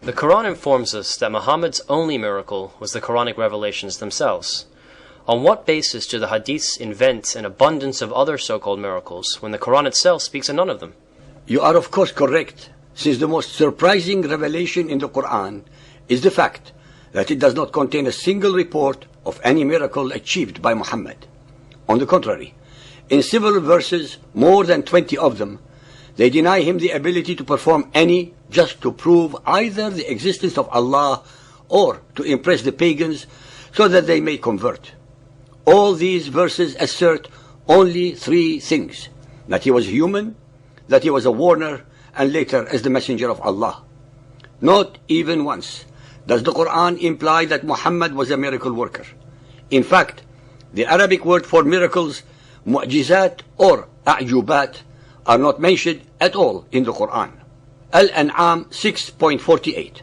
The Quran informs us that Muhammad's only miracle was the Quranic revelations themselves. On what basis do the hadiths invent an abundance of other so-called miracles when the Quran itself speaks of none of them? You are of course correct, since the most surprising revelation in the Quran is the fact that it does not contain a single report of any miracle achieved by Muhammad. On the contrary, in several verses, more than 20 of them, they deny him the ability to perform any, just to prove either the existence of Allah or to impress the pagans so that they may convert. All these verses assert only three things: that he was human, that he was a warner, and later as the messenger of Allah. Not even once does the Quran imply that Muhammad was a miracle worker. In fact, the Arabic word for miracles, mu'jizat or a'jubat, are not mentioned at all in the Quran. Al-An'am 6.48.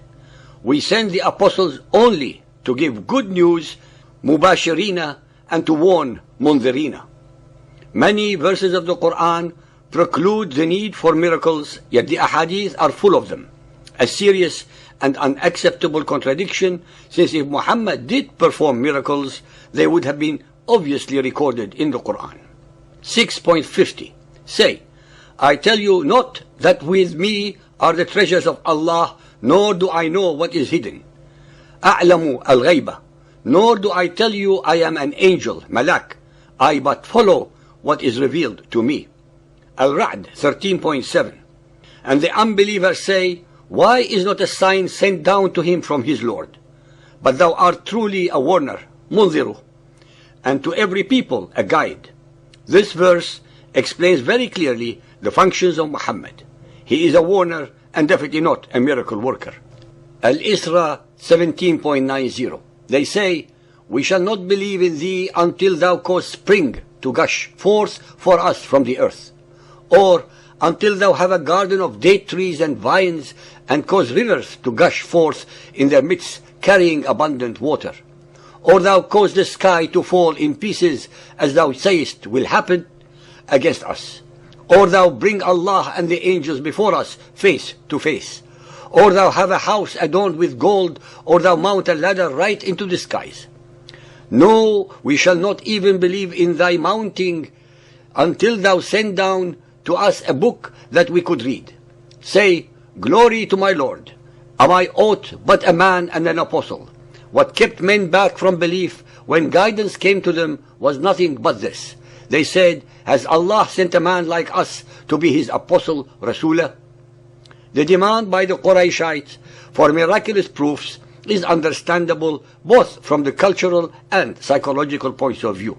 We send the apostles only to give good news, mubashirina, and to warn munzirina. Many verses of the Quran preclude the need for miracles, yet the ahadith are full of them. A serious and unacceptable contradiction, since if Muhammad did perform miracles, they would have been obviously recorded in the Quran. 6.50. Say, I tell you not that with me are the treasures of Allah, nor do I know what is hidden. أعلم الغيبة. Nor do I tell you I am an angel, malak. I but follow what is revealed to me. Al-Ra'd 13.7. And the unbelievers say, why is not a sign sent down to him from his Lord? But thou art truly a warner, munziru, and to every people a guide. This verse explains very clearly the functions of Muhammad. He is a warner and definitely not a miracle worker. Al-Isra 17.90. They say, we shall not believe in thee until thou cause spring to gush forth for us from the earth, or until thou have a garden of date trees and vines, and cause rivers to gush forth in their midst, carrying abundant water, or thou cause the sky to fall in pieces, as thou sayest will happen against us, or thou bring Allah and the angels before us face to face, or thou have a house adorned with gold, or thou mount a ladder right into the skies. No, we shall not even believe in thy mounting until thou send down to us a book that we could read. Say, glory to my Lord. Am I aught but a man and an apostle? What kept men back from belief when guidance came to them was nothing but this. They said, has Allah sent a man like us to be his apostle, Rasulah? The demand by the Qurayshites for miraculous proofs is understandable both from the cultural and psychological points of view.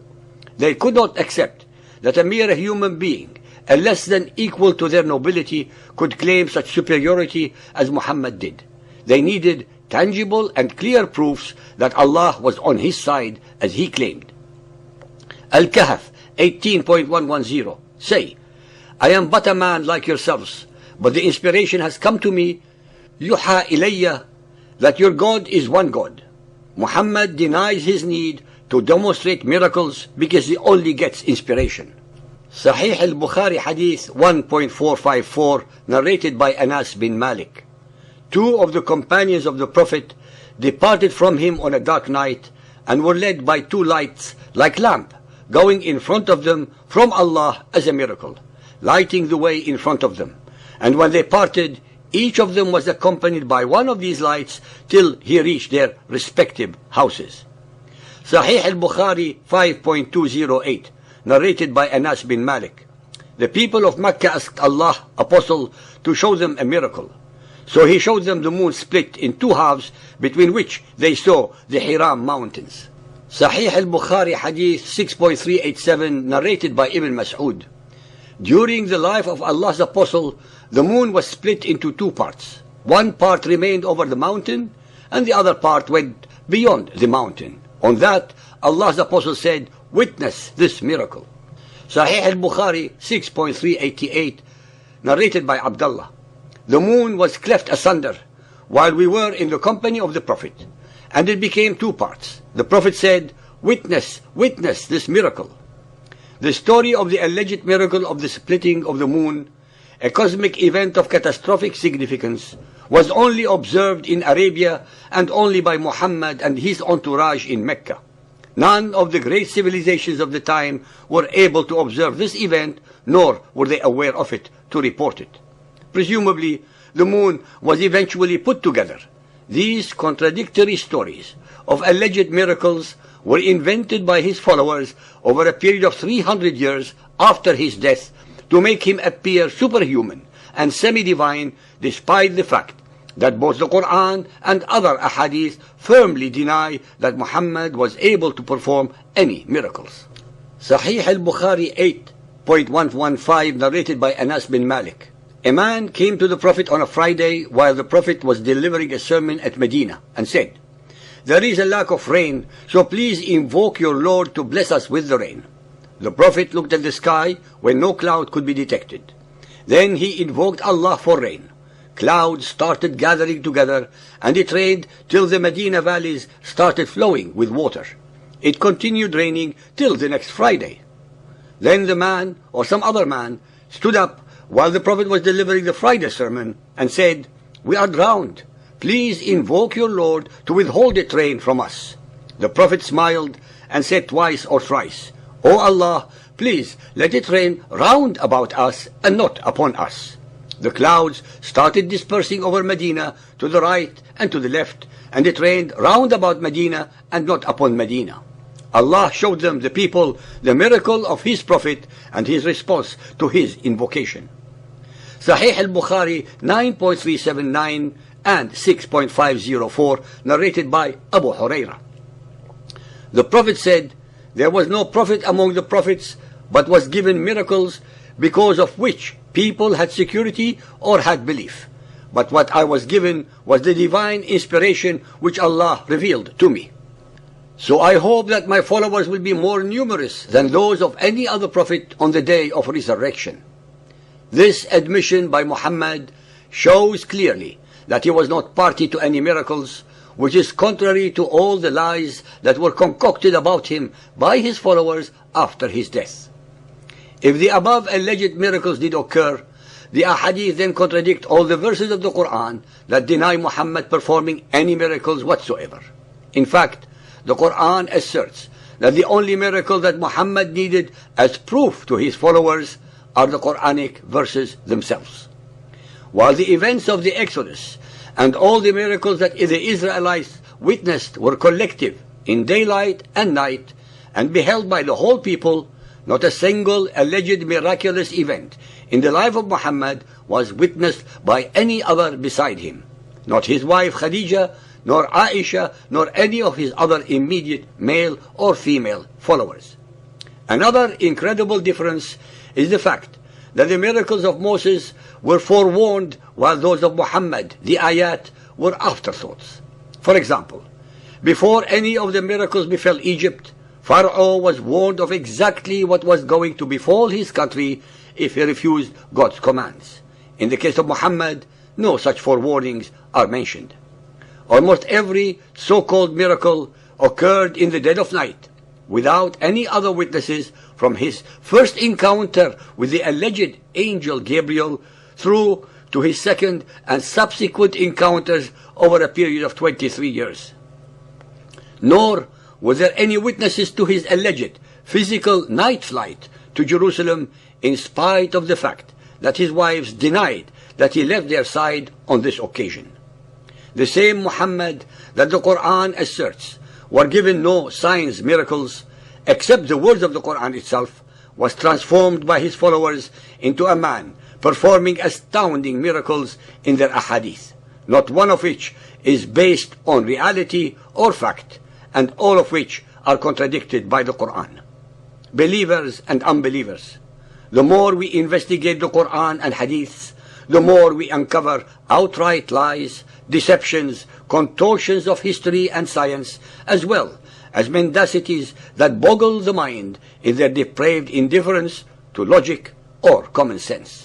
They could not accept that a mere human being, a less than equal to their nobility, could claim such superiority as Muhammad did. They needed tangible and clear proofs that Allah was on his side as he claimed. Al-Kahf 18.110. Say, I am but a man like yourselves, but the inspiration has come to me, yuha ilayya, that your God is one God. Muhammad denies his need to demonstrate miracles because he only gets inspiration. Sahih al-Bukhari Hadith 1.454, narrated by Anas bin Malik. Two of the companions of the Prophet departed from him on a dark night and were led by two lights like lamp going in front of them from Allah as a miracle, lighting the way in front of them. And when they parted, each of them was accompanied by one of these lights till he reached their respective houses. Sahih al-Bukhari 5.208, narrated by Anas bin Malik. The people of Mecca asked Allah, Apostle, to show them a miracle. So he showed them the moon split in two halves, between which they saw the Hiram mountains. Sahih al-Bukhari Hadith 6.387, narrated by Ibn Mas'ud. During the life of Allah's Apostle, the moon was split into two parts. One part remained over the mountain, and the other part went beyond the mountain. On that, Allah's Apostle said, witness this miracle. Sahih al-Bukhari 6.388, narrated by Abdullah. The moon was cleft asunder while we were in the company of the Prophet, and it became two parts. The Prophet said, witness this miracle. The story of the alleged miracle of the splitting of the moon a cosmic event of catastrophic significance, was only observed in Arabia and only by Muhammad and his entourage in Mecca. None of the great civilizations of the time were able to observe this event, nor were they aware of it to report it. Presumably, the moon was eventually put together. These contradictory stories of alleged miracles were invented by his followers over a period of 300 years after his death to make him appear superhuman and semi-divine, despite the fact that both the Quran and other ahadith firmly deny that Muhammad was able to perform any miracles. Sahih al-Bukhari 8.115 narrated by Anas bin Malik. A man came to the Prophet on a Friday while the Prophet was delivering a sermon at Medina and said, "There is a lack of rain, so please invoke your Lord to bless us with the rain." The Prophet looked at the sky when no cloud could be detected. Then he invoked Allah for rain. Clouds started gathering together, and it rained till the Medina valleys started flowing with water. It continued raining till the next Friday. Then the man, or some other man, stood up while the Prophet was delivering the Friday sermon and said, "We are drowned. Please invoke your Lord to withhold the rain from us." The Prophet smiled and said twice or thrice, "O Allah, please let it rain round about us and not upon us." The clouds started dispersing over Medina to the right and to the left, and it rained round about Medina and not upon Medina. Allah showed them, the people, the miracle of His Prophet and his response to his invocation. Sahih al-Bukhari 9.379 and 6.504 narrated by Abu Hurairah. The Prophet said, "There was no prophet among the prophets but was given miracles because of which people had security or had belief. But what I was given was the divine inspiration which Allah revealed to me. So I hope that my followers will be more numerous than those of any other prophet on the day of resurrection." This admission by Muhammad shows clearly that he was not party to any miracles, which is contrary to all the lies that were concocted about him by his followers after his death. If the above alleged miracles did occur, the ahadith then contradict all the verses of the Quran that deny Muhammad performing any miracles whatsoever. In fact, the Quran asserts that the only miracle that Muhammad needed as proof to his followers are the Quranic verses themselves. While the events of the Exodus and all the miracles that the Israelites witnessed were collective in daylight and night and beheld by the whole people, not a single alleged miraculous event in the life of Muhammad was witnessed by any other beside him, not his wife Khadija, nor Aisha, nor any of his other immediate male or female followers. Another incredible difference is the fact that the miracles of Moses were forewarned while those of Muhammad, the ayat, were afterthoughts. For example, before any of the miracles befell Egypt, Pharaoh was warned of exactly what was going to befall his country if he refused God's commands. In the case of Muhammad, no such forewarnings are mentioned. Almost every so-called miracle occurred in the dead of night, without any other witnesses from his first encounter with the alleged angel Gabriel through to his second and subsequent encounters over a period of 23 years. Nor were there any witnesses to his alleged physical night flight to Jerusalem, in spite of the fact that his wives denied that he left their side on this occasion. The same Muhammad that the Quran asserts were given no signs, miracles, except the words of the Quran itself, was transformed by his followers into a man performing astounding miracles in their ahadith, not one of which is based on reality or fact, and all of which are contradicted by the Quran. Believers and unbelievers, the more we investigate the Quran and hadiths, the more we uncover outright lies, deceptions, contortions of history and science, as well as mendacities that boggle the mind in their depraved indifference to logic or common sense.